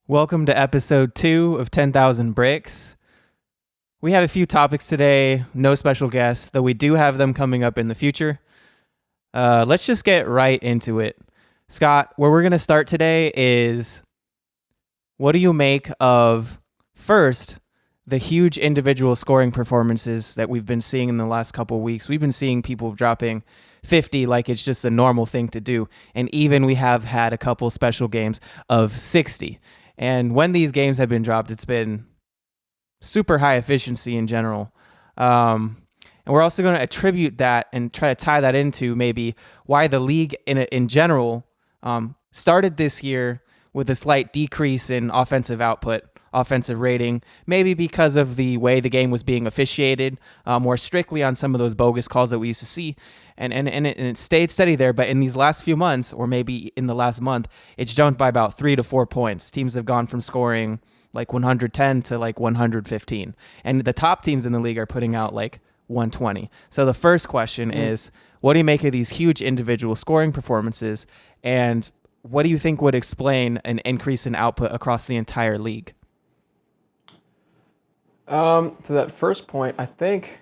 Welcome to Ep.2 of 10,000 Bricks. We have a few topics today, no special guests, though we do have them coming up in the future. Let's just get right into it. Scott, where we're going to start today is what do you make of, first, the huge individual scoring performances that we've been seeing in the last couple of weeks? We've been seeing people dropping 50 like it's just a normal thing to do. And even we have had a couple special games of 60. And when these games have been dropped, it's been super high efficiency in general. And we're also going to attribute that and try to tie that into maybe why the league in general started this year with a slight decrease in offensive output, offensive rating, maybe because of the way the game was being officiated more strictly on some of those bogus calls that we used to see. And it stayed steady there. But in these last few months, or maybe in the last month, it's jumped by about 3 to 4 points. Teams have gone from scoring like 110 to like 115. And the top teams in the league are putting out like 120. So the first question is, what do you make of these huge individual scoring performances? And what do you think would explain an increase in output across the entire league? To that first point, I think.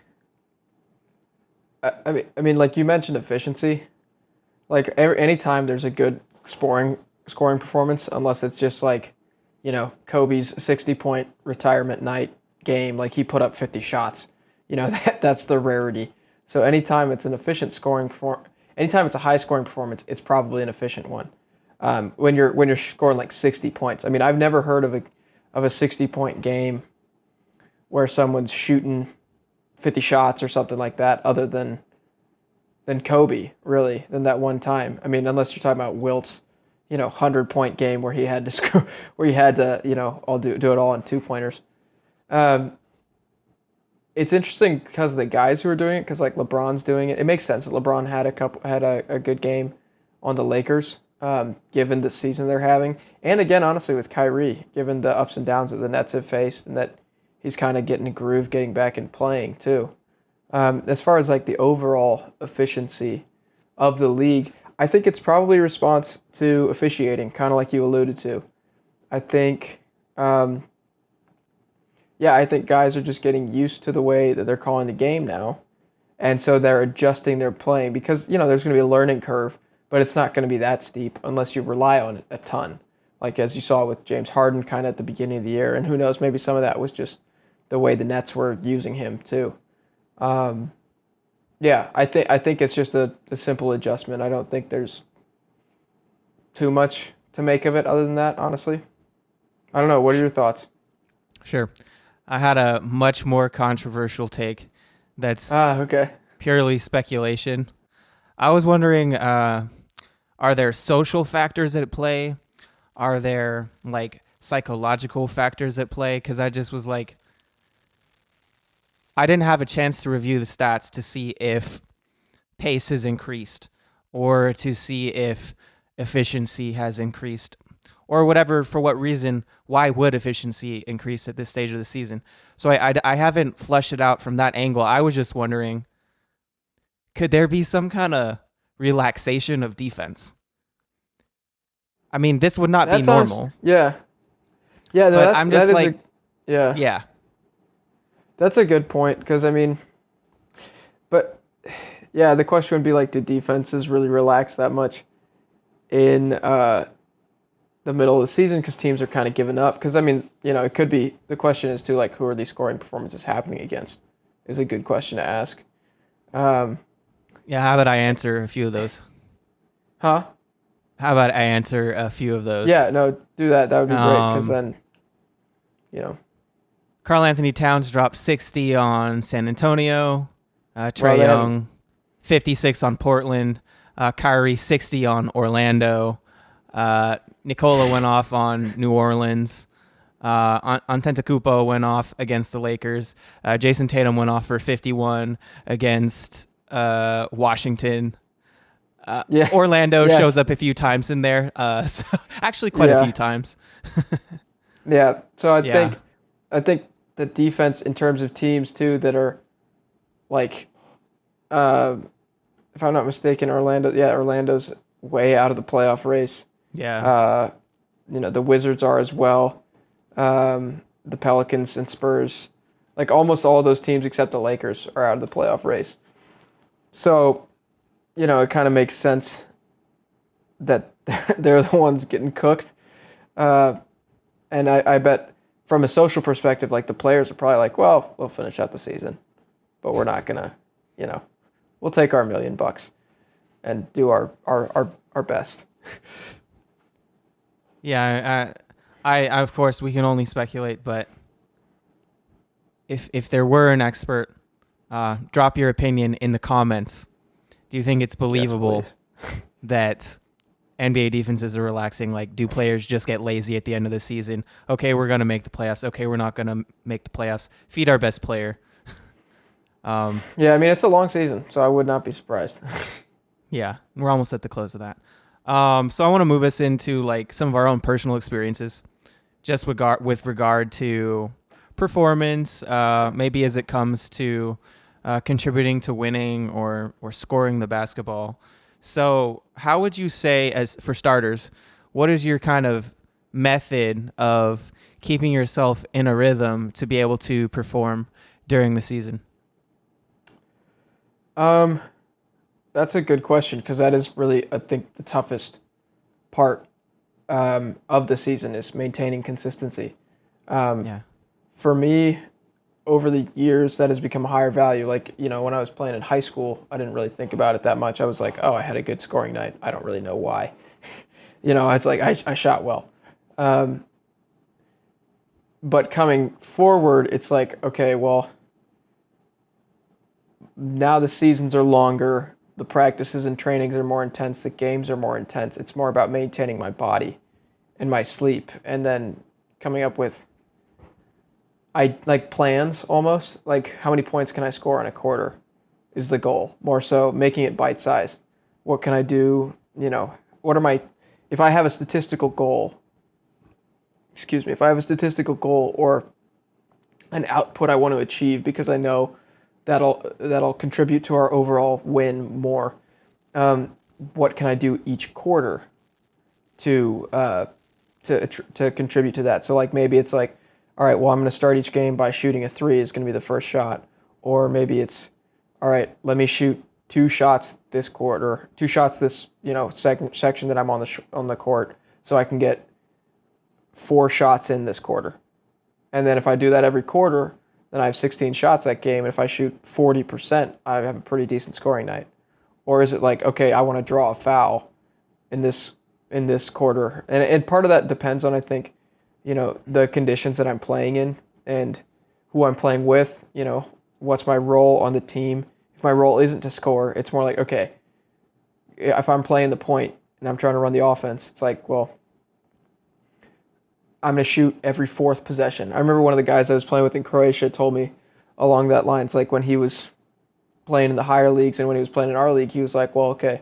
I mean, like you mentioned, efficiency. Like anytime there's a good scoring performance, unless it's just like, Kobe's 60-point retirement night game, like he put up 50 shots. That's the rarity. So anytime it's an efficient anytime it's a high scoring performance, it's probably an efficient one. When you're scoring like 60 points, I mean, I've never heard of a 60-point game where someone's shooting 50 shots or something like that, other than Kobe, really, than that one time. I mean, unless you're talking about Wilt's, 100-point game where he had to score, where he had to, all do it all in 2-pointers. It's interesting because of the guys who are doing it, because like LeBron's doing it. It makes sense that LeBron had a good game on the Lakers, given the season they're having, and again, honestly, with Kyrie, given the ups and downs that the Nets have faced, and that he's kind of getting a groove, getting back and playing too. As far as like the overall efficiency of the league, I think it's probably a response to officiating, kind of like you alluded to. I think, I think guys are just getting used to the way that they're calling the game now, and so they're adjusting their playing because there's going to be a learning curve, but it's not going to be that steep unless you rely on it a ton, like as you saw with James Harden kind of at the beginning of the year, and who knows, maybe some of that was just the way the Nets were using him too. I think it's just a simple adjustment. I don't think there's too much to make of it other than that, honestly. I don't know. What are your thoughts? Sure. I had a much more controversial take that's Okay. purely speculation. I was wondering, are there social factors at play? Are there like psychological factors at play? Because I just was like, I didn't have a chance to review the stats to see if pace has increased or to see if efficiency has increased or whatever, for what reason, why would efficiency increase at this stage of the season? So I haven't fleshed it out from that angle. I was just wondering, could there be some kind of relaxation of defense? I mean, this would not be normal. Yeah. Yeah, no, but I'm just like, yeah. yeah. That's a good point because, I mean, but yeah, the question would be like, do defenses really relax that much in the middle of the season because teams are kind of giving up? Because, I mean, it could be, the question is too, like, who are these scoring performances happening against is a good question to ask. Yeah, how about I answer a few of those? Huh? How about I answer a few of those? Yeah, no, do that. That would be great because then, Karl Anthony Towns dropped 60 on San Antonio. Trae Young, 56 on Portland. Kyrie, 60 on Orlando. Nikola went off on New Orleans. Antetokounmpo went off against the Lakers. Jason Tatum went off for 51 against Washington. Orlando shows up a few times in there. So actually, quite a few times. Yeah. So I think the defense in terms of teams too that are like, if I'm not mistaken, Orlando's way out of the playoff race. Yeah. The Wizards are as well. The Pelicans and Spurs, like almost all of those teams except the Lakers are out of the playoff race. So, it kind of makes sense that they're the ones getting cooked. And I bet from a social perspective, like the players are probably like, well, we'll finish out the season, but we're not gonna, we'll take our $1,000,000 and do our best. Yeah, I of course we can only speculate, but if there were an expert, drop your opinion in the comments. Do you think it's believable that NBA defenses are relaxing? Like, do players just get lazy at the end of the season? Okay, we're gonna make the playoffs. Okay, we're not gonna make the playoffs. Feed our best player. Yeah, I mean, it's a long season, so I would not be surprised. Yeah, we're almost at the close of that. So I want to move us into like some of our own personal experiences, just with regard to performance, maybe as it comes to contributing to winning or scoring the basketball. So how would you say, as for starters, what is your kind of method of keeping yourself in a rhythm to be able to perform during the season? That's a good question because that is really, I think, the toughest part of the season is maintaining consistency. Yeah. For me, over the years, that has become a higher value. Like, when I was playing in high school, I didn't really think about it that much. I was like, oh, I had a good scoring night. I don't really know why. It's like I shot well. But coming forward, it's like, okay, well, now the seasons are longer. The practices and trainings are more intense. The games are more intense. It's more about maintaining my body and my sleep, and then coming up with plans almost. Like, how many points can I score in a quarter is the goal. More so making it bite-sized. What can I do? If I have a statistical goal, if I have a statistical goal or an output I want to achieve because I know that'll contribute to our overall win more. What can I do each quarter to contribute to that? So like maybe it's like, all right, well, I'm going to start each game by shooting a 3 is going to be the first shot, or maybe it's, all right, let me shoot 2 shots this quarter, 2 shots this second section that I'm on the court, so I can get 4 shots in this quarter, and then if I do that every quarter, then I have 16 shots that game. And if I shoot 40%, I have a pretty decent scoring night. Or is it like, okay, I want to draw a foul in this quarter, and part of that depends on, I think, the conditions that I'm playing in and who I'm playing with. What's my role on the team? If my role isn't to score, it's more like, okay, if I'm playing the point and I'm trying to run the offense, it's like, well, I'm going to shoot every 4th possession. I remember one of the guys I was playing with in Croatia told me along that line. It's like when he was playing in the higher leagues and when he was playing in our league, he was like, well, okay,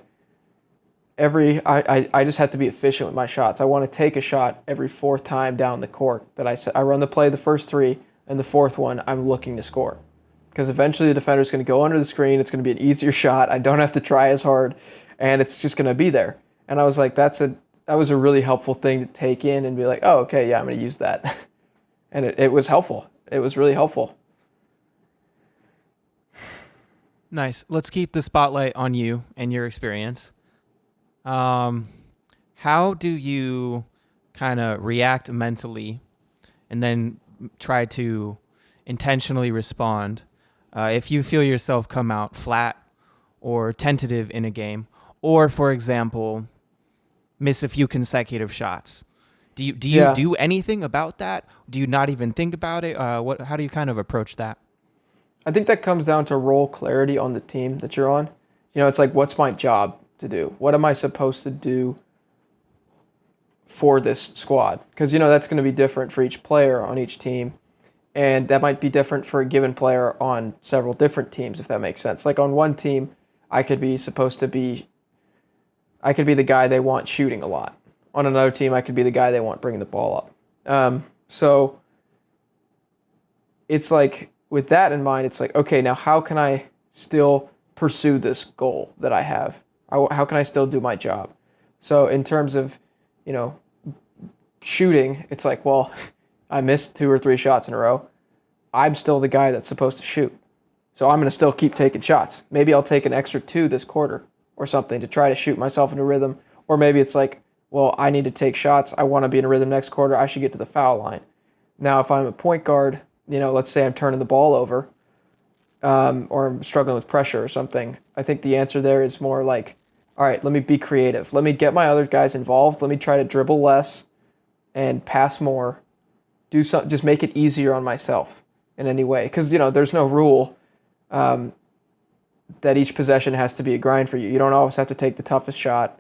I just have to be efficient with my shots. I want to take a shot every 4th time down the court that I run the play the first 3, and the 4th one I'm looking to score. Because eventually the defender's going to go under the screen. It's going to be an easier shot. I don't have to try as hard, and it's just going to be there. And I was like, that was a really helpful thing to take in and be like, oh, okay, yeah, I'm going to use that. And it was helpful. It was really helpful. Nice. Let's keep the spotlight on you and your experience. How do you kind of react mentally and then try to intentionally respond if you feel yourself come out flat or tentative in a game, or, for example, miss a few consecutive shots? Do you do anything about that? Do you not even think about it? How do you kind of approach that? I think that comes down to role clarity on the team that you're on. It's like, what's my job to do? What am I supposed to do for this squad? Because, that's going to be different for each player on each team. And that might be different for a given player on several different teams, if that makes sense. Like on one team, I could be the guy they want shooting a lot. On another team, I could be the guy they want bringing the ball up. So it's like, with that in mind, it's like, okay, now how can I still pursue this goal that I have? How can I still do my job? So in terms of, shooting, it's like, well, I missed 2 or 3 shots in a row. I'm still the guy that's supposed to shoot. So I'm going to still keep taking shots. Maybe I'll take an extra 2 this quarter or something to try to shoot myself into rhythm. Or maybe it's like, well, I need to take shots. I want to be in a rhythm next quarter. I should get to the foul line. Now, if I'm a point guard, let's say I'm turning the ball over, or I'm struggling with pressure or something, I think the answer there is more like, all right, let me be creative. Let me get my other guys involved. Let me try to dribble less and pass more. Do some, just make it easier on myself in any way. Because, there's no rule that each possession has to be a grind for you. You don't always have to take the toughest shot.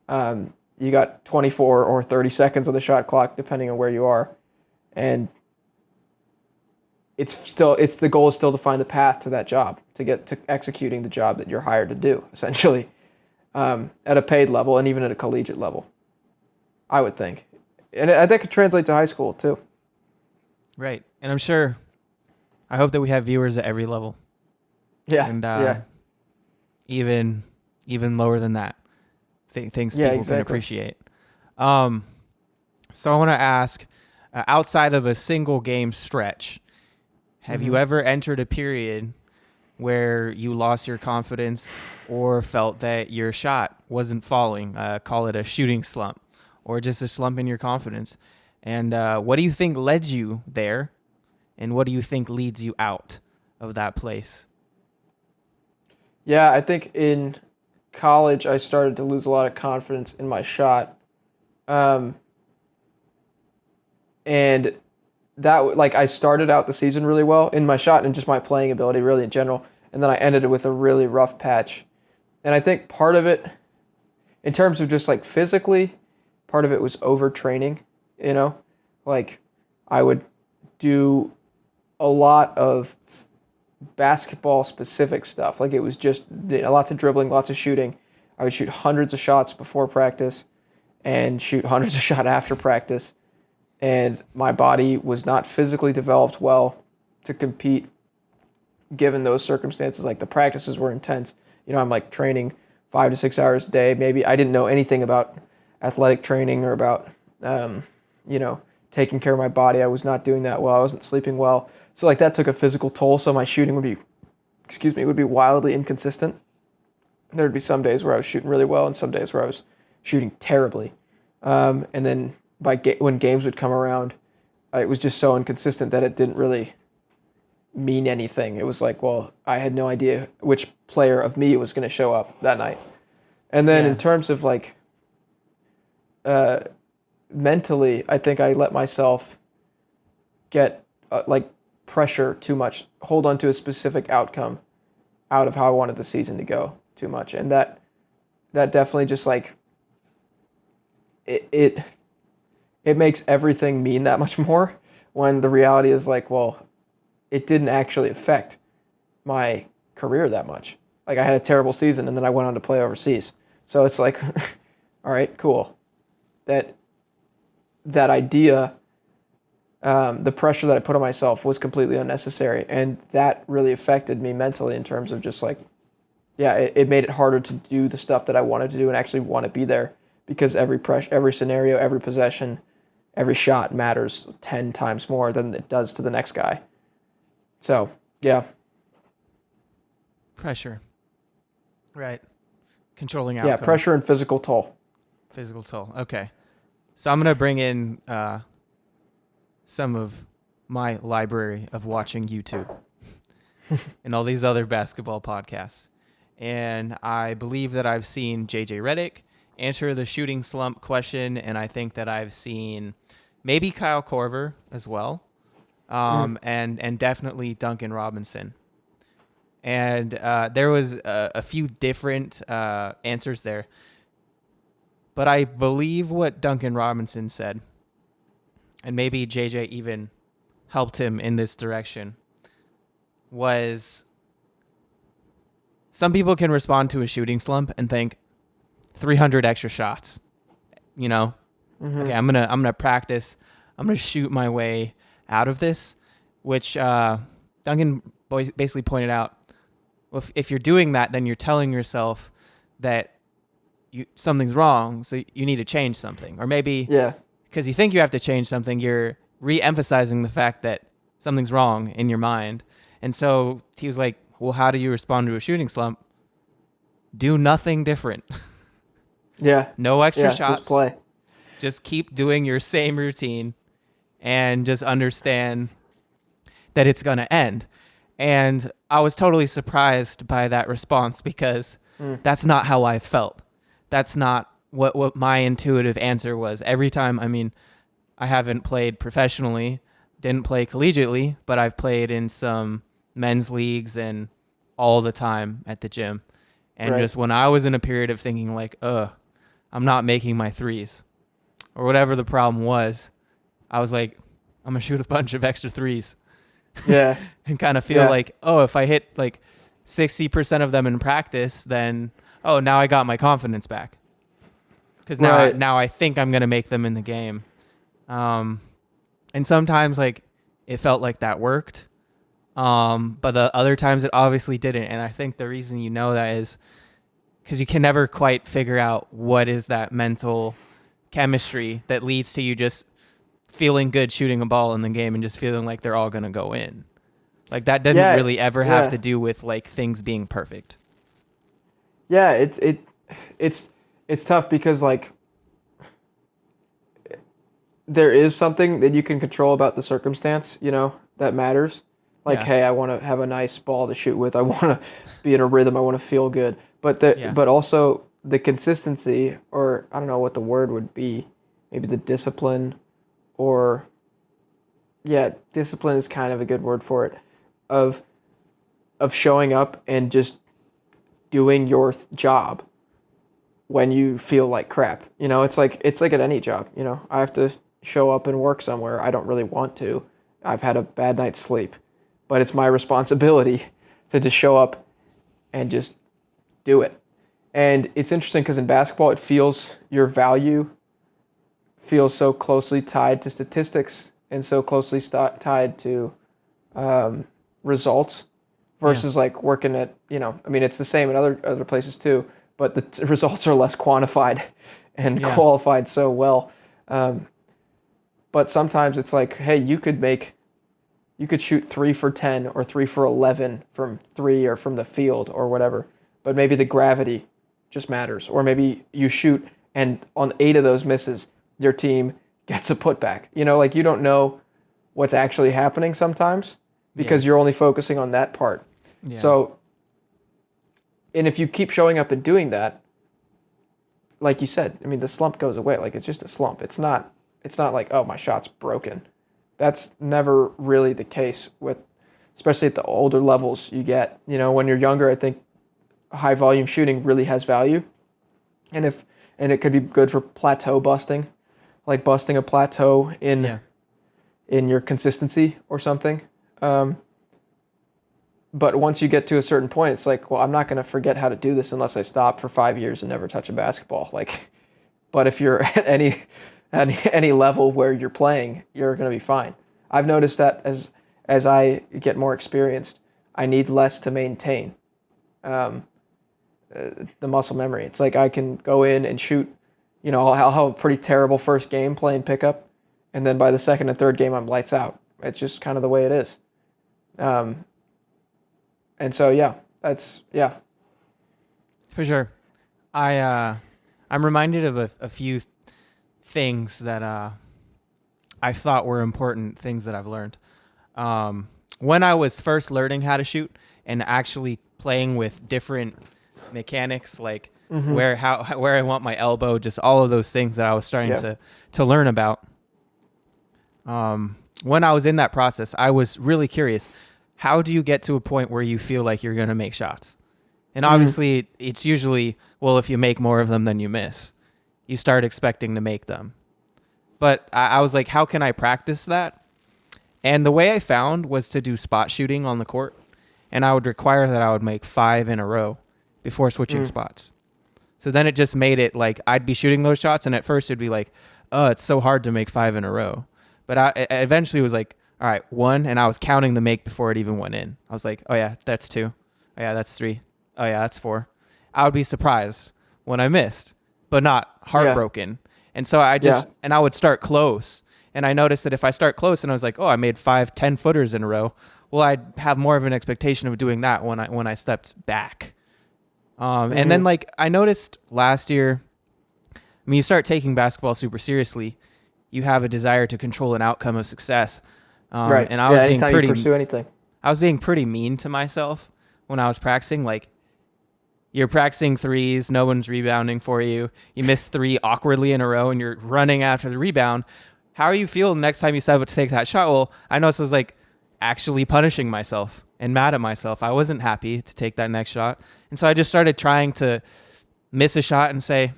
You got 24 or 30 seconds on the shot clock, depending on where you are. And the goal is still to find the path to that job, to get to executing the job that you're hired to do, essentially, at a paid level and even at a collegiate level, I would think. And that could translate to high school, too. Right. And I hope that we have viewers at every level. Yeah. And even lower than that. Things people can appreciate. So I want to ask, outside of a single game stretch, have you ever entered a period where you lost your confidence or felt that your shot wasn't falling? Call it a shooting slump or just a slump in your confidence. And what do you think led you there? And what do you think leads you out of that place? Yeah, I think in college I started to lose a lot of confidence in my shot. And that, like, I started out the season really well in my shot and just my playing ability really in general. And then I ended it with a really rough patch. And I think part of it, in terms of just like physically, part of it was overtraining, like I would do a lot of basketball specific stuff. Like it was just lots of dribbling, lots of shooting. I would shoot hundreds of shots before practice and shoot hundreds of shots after practice. And my body was not physically developed well to compete given those circumstances. Like the practices were intense. I'm like training 5 to 6 hours a day. Maybe I didn't know anything about athletic training or about, taking care of my body. I was not doing that well. I wasn't sleeping well. So like that took a physical toll. So my shooting would be wildly inconsistent. There'd be some days where I was shooting really well and some days where I was shooting terribly. And then when games would come around, it was just so inconsistent that it didn't really mean anything. It was like, well, I had no idea which player of me was going to show up that night. And then in terms of like mentally, I think I let myself get like pressure too much, hold on to a specific outcome out of how I wanted the season to go too much. And that definitely just like it makes everything mean that much more when the reality is like, well, it didn't actually affect my career that much. Like I had a terrible season and then I went on to play overseas. So it's like, all right, cool. That idea, the pressure that I put on myself was completely unnecessary. And that really affected me mentally in terms of just like, it made it harder to do the stuff that I wanted to do and actually want to be there because every scenario, every possession, every shot matters 10 times more than it does to the next guy. So, yeah. Pressure. Right. Controlling outcomes. Yeah, pressure and physical toll. Physical toll. Okay. So I'm going to bring in some of my library of watching YouTube and all these other basketball podcasts. And I believe that I've seen JJ Redick answer the shooting slump question, and I think that I've seen maybe Kyle Korver as well, and definitely Duncan Robinson. And there was a few different answers there. But I believe what Duncan Robinson said, and maybe JJ even helped him in this direction, was some people can respond to a shooting slump and think 300 extra shots. Okay, I'm gonna practice. I'm gonna shoot my way out of this, which Duncan basically pointed out. Well, if you're doing that, then you're telling yourself that something's wrong, so you need to change something. Or maybe because you think you have to change something, you're re-emphasizing the fact that something's wrong in your mind. And so he was like, well, how do you respond to a shooting slump? Do nothing different. Yeah. No extra Yeah. shots. Just play. Just keep doing your same routine and just understand that it's going to end. And I was totally surprised by that response because that's not how I felt. That's not what my intuitive answer was. Every time, I mean, I haven't played professionally, didn't play collegiately, but I've played in some men's leagues and all the time at the gym. And Right. just when I was in a period of thinking like, I'm not making my threes or whatever the problem was, I was like, I'm going to shoot a bunch of extra threes. Yeah. And kind of feel like, if I hit like 60% of them in practice, then, now I got my confidence back. Because now I think I'm going to make them in the game. And sometimes like it felt like that worked. But the other times it obviously didn't. And I think the reason you know that is because you can never quite figure out what is that mental chemistry that leads to you just feeling good shooting a ball in the game and just feeling like they're all going to go in. Like that didn't really ever have to do with like things being perfect. Yeah, it's tough because like there is something that you can control about the circumstance, that matters. Like, hey, I want to have a nice ball to shoot with. I want to be in a rhythm. I want to feel good. But also the consistency, or I don't know what the word would be, maybe the discipline, or discipline is kind of a good word for it, of showing up and just doing your job when you feel like crap. It's like at any job. I have to show up and work somewhere. I don't really want to. I've had a bad night's sleep, but it's my responsibility to just show up and just do it. And it's interesting because in basketball, your value feels so closely tied to statistics and so closely tied to results versus like working at, it's the same in other places too, but the results are less quantified and qualified so well. But sometimes it's like, hey, you could shoot 3 for 10 or 3 for 11 from 3 or from the field or whatever, but maybe the gravity just matters. Or maybe you shoot and on 8 of those misses, your team gets a putback. Like you don't know what's actually happening sometimes because you're only focusing on that part. Yeah. So, and if you keep showing up and doing that, like you said, the slump goes away. Like it's just a slump. It's not like, oh, my shot's broken. That's never really the case especially at the older levels you get. When you're younger, I think high volume shooting really has value. And it could be good for plateau busting, like busting a plateau in your consistency or something. But once you get to a certain point, it's like, well, I'm not going to forget how to do this unless I stop for 5 years and never touch a basketball. Like, but if you're at any level where you're playing, you're going to be fine. I've noticed that as I get more experienced, I need less to maintain the muscle memory. It's like I can go in and shoot, I'll have a pretty terrible first game playing pickup, and then by the second and third game, I'm lights out. It's just kind of the way it is. And so, For sure. I'm reminded of a few things that I thought were important things that I've learned. When I was first learning how to shoot and actually playing with different mechanics, like where I want my elbow, just all of those things that I was starting to learn about. When I was in that process, I was really curious. How do you get to a point where you feel like you're going to make shots? And obviously, it's usually, well, if you make more of them than you miss, you start expecting to make them. But I was like, how can I practice that? And the way I found was to do spot shooting on the court. And I would require that I would make 5 in a row before switching spots. So then it just made it like I'd be shooting those shots. And at first it'd be like, oh, it's so hard to make 5 in a row. But I eventually was like, all right, 1. And I was counting the make before it even went in. I was like, oh, yeah, that's 2. Oh, yeah, that's 3. Oh, yeah, that's 4. I would be surprised when I missed, but not heartbroken. And so I Yeah. and I would start close. And I noticed that if I start close and I was like, oh, I made 5 10-footers in a row. Well, I'd have more of an expectation of doing that when I stepped back. And then like I noticed last year, I mean, you start taking basketball super seriously, you have a desire to control an outcome of success. Right. And I was being anytime pretty, you pursue anything. I was being pretty mean to myself when I was practicing. Like, you're practicing threes, no one's rebounding for you. You miss 3 awkwardly in a row, and you're running after the rebound. How are you feeling the next time you step up to take that shot? Well, I noticed I was like actually punishing myself and mad at myself. I wasn't happy to take that next shot, and so I just started trying to miss a shot and say,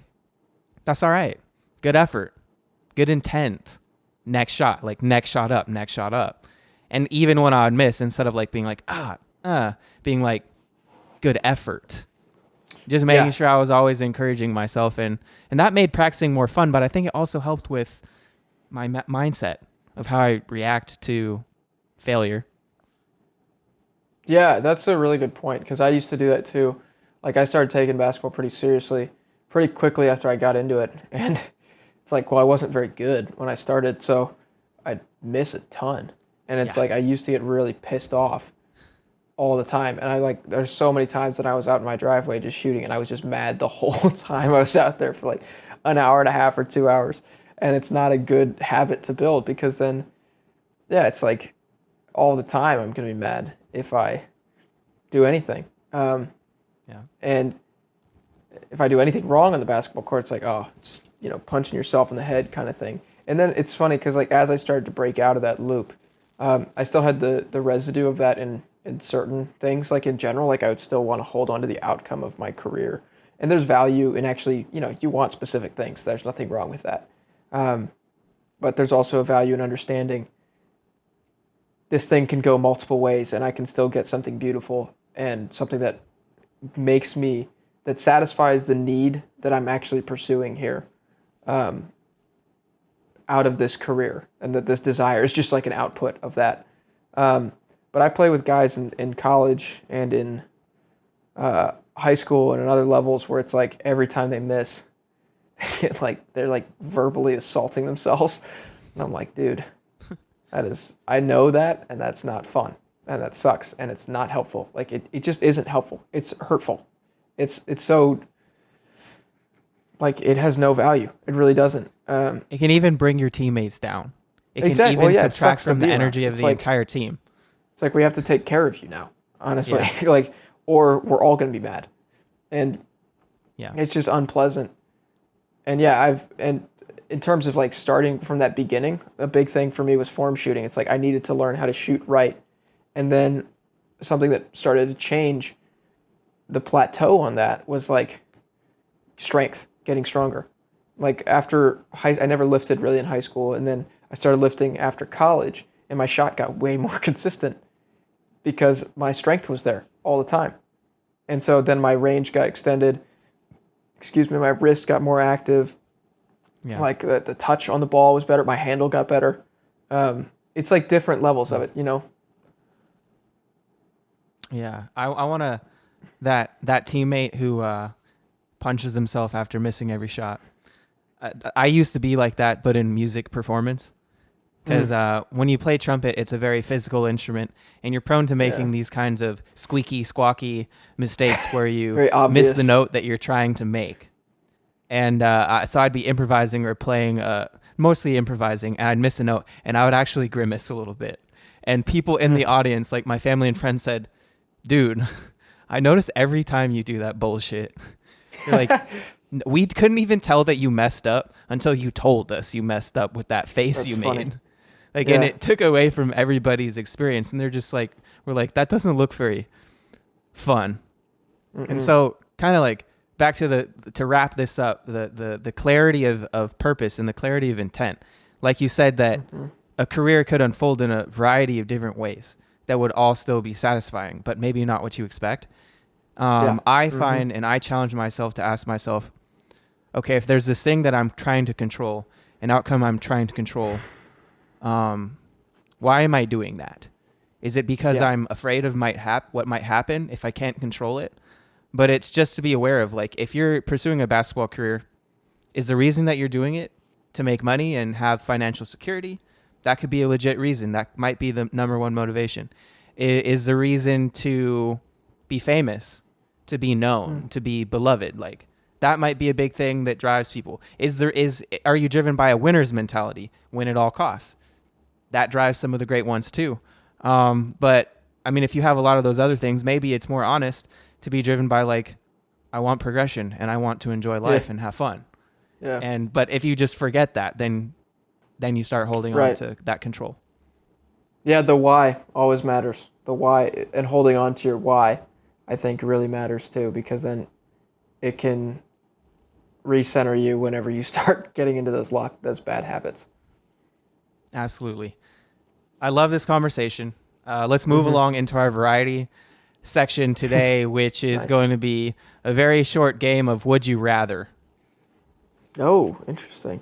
"That's all right. Good effort, good intent. Next shot, like next shot up, next shot up." And even when I would miss, instead of like being like being like, good effort. Just making sure I was always encouraging myself, and that made practicing more fun. But I think it also helped with my mindset of how I react to failure. Yeah, that's a really good point because I used to do that too. Like I started taking basketball pretty seriously pretty quickly after I got into it, and it's like, well, I wasn't very good when I started, so I'd miss a ton, and it's like I used to get really pissed off all the time, and I like there's so many times that I was out in my driveway just shooting, and I was just mad the whole time I was out there for like an hour and a half or 2 hours, and it's not a good habit to build because then, it's like all the time I'm gonna be mad if I do anything. And if I do anything wrong on the basketball court, it's like, oh, just, punching yourself in the head kind of thing. And then it's funny because like as I started to break out of that loop, I still had the residue of that in certain things. Like in general, like I would still want to hold on to the outcome of my career. And there's value in actually, you want specific things. There's nothing wrong with that. But there's also a value in understanding this thing can go multiple ways and I can still get something beautiful and something that that satisfies the need that I'm actually pursuing here out of this career, and that this desire is just like an output of that. But I play with guys in college and in high school and in other levels where it's like every time they miss, they're like verbally assaulting themselves. And I'm like, dude, I know that, and that's not fun. And that sucks, and it's not helpful. Like it just isn't helpful. It's hurtful. It's so like it has no value. It really doesn't. It can even bring your teammates down. It can exactly. even subtract from the energy of the entire team. It's like we have to take care of you now, honestly. Like, or we're all going to be mad, and it's just unpleasant. And and in terms of like starting from that beginning, a big thing for me was form shooting. It's like I needed to learn how to shoot right. And then something that started to change the plateau on that was like strength, getting stronger. Like I never lifted really in high school, and then I started lifting after college, and my shot got way more consistent because my strength was there all the time. And so then my range got extended. My wrist got more active. Yeah. Like the touch on the ball was better. My handle got better. It's like different levels of it, Yeah, I want to that teammate who punches himself after missing every shot. I used to be like that, but in music performance, because when you play trumpet, it's a very physical instrument, and you're prone to making these kinds of squeaky, squawky mistakes where you miss the note that you're trying to make. And so I'd be improvising or playing, mostly improvising, and I'd miss a note, and I would actually grimace a little bit. And people in the audience, like my family and friends, said, dude, I notice every time you do that bullshit. You're like, we couldn't even tell that you messed up until you told us you messed up with that face. That's you funny. Made. Like, and it took away from everybody's experience. And they're just like, we're like, that doesn't look very fun. And so kind of like back to to wrap this up, the clarity of purpose and the clarity of intent. Like you said that a career could unfold in a variety of different ways that would all still be satisfying, but maybe not what you expect. I find, and I challenge myself to ask myself, okay, if there's this thing that I'm trying to control, an outcome I'm trying to control, why am I doing that? Is it because I'm afraid of what might happen if I can't control it? But it's just to be aware of, like, if you're pursuing a basketball career, is the reason that you're doing it to make money and have financial security. That could be a legit reason. That might be the number one motivation. Is the reason to be famous, to be known, to be beloved. Like that might be a big thing that drives people. Are you driven by a winner's mentality, win at all costs? That drives some of the great ones too. But I mean, if you have a lot of those other things, maybe it's more honest to be driven by like, I want progression and I want to enjoy life and have fun. Yeah. But if you just forget that, then you start holding on to that control. Yeah, the why always matters. The why and holding on to your why, I think, really matters too, because then it can recenter you whenever you start getting into those bad habits. Absolutely. I love this conversation. Let's move along into our variety section today, which is going to be a very short game of Would You Rather. Oh, interesting.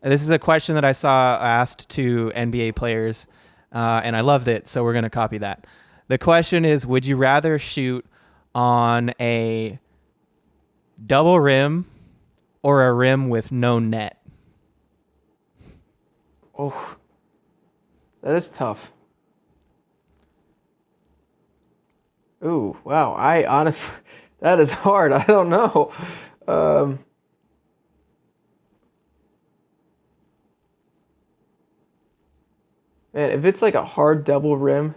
This is a question that I saw asked to NBA players, and I loved it, so we're going to copy that. The question is, would you rather shoot on a double rim or a rim with no net? Oh, that is tough. Ooh, wow. I honestly, that is hard. I don't know. Man, if it's like a hard double rim,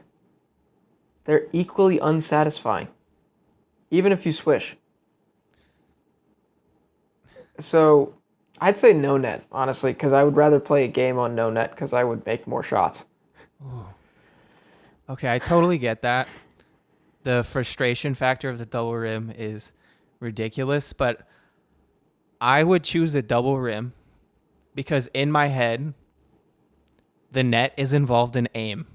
they're equally unsatisfying, even if you swish. So I'd say no net, honestly, because I would rather play a game on no net because I would make more shots. Ooh. Okay, I totally get that. The frustration factor of the double rim is ridiculous, but I would choose a double rim because in my head, the net is involved in aim.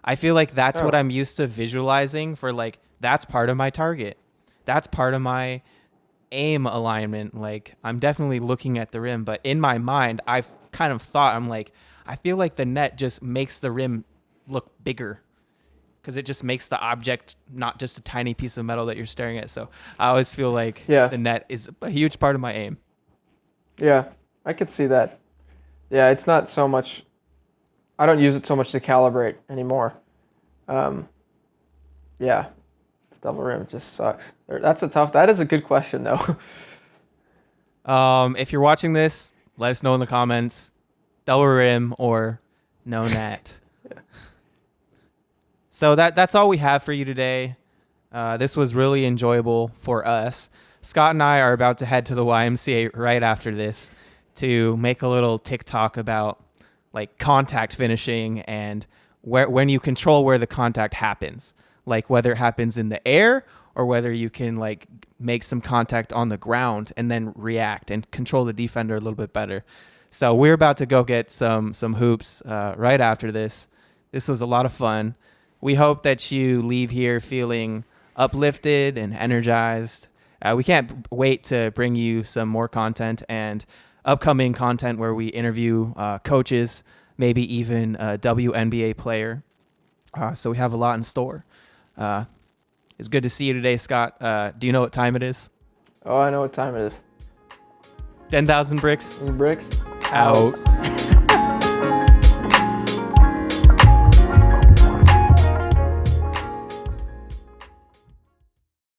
I feel like that's what I'm used to visualizing for, like, that's part of my target. That's part of my aim alignment. Like, I'm definitely looking at the rim, but in my mind, I've kind of thought, I'm like, I feel like the net just makes the rim look bigger because it just makes the object not just a tiny piece of metal that you're staring at. So I always feel like the net is a huge part of my aim. Yeah, I could see that. Yeah, it's not so much... I don't use it so much to calibrate anymore. Yeah, the double rim just sucks. That is a good question, though. If you're watching this, let us know in the comments, double rim or no net. Yeah. So that's all we have for you today. This was really enjoyable for us. Scott and I are about to head to the YMCA right after this to make a little TikTok about like contact finishing and when you control where the contact happens, like whether it happens in the air or whether you can like make some contact on the ground and then react and control the defender a little bit better. So we're about to go get some hoops right after this. This was a lot of fun. We hope that you leave here feeling uplifted and energized. We can't wait to bring you some more content and upcoming content where we interview coaches, maybe even a WNBA player. So we have a lot in store. It's good to see you today, Scott. Do you know what time it is? Oh, I know what time it is. 10,000 bricks. Bricks Out.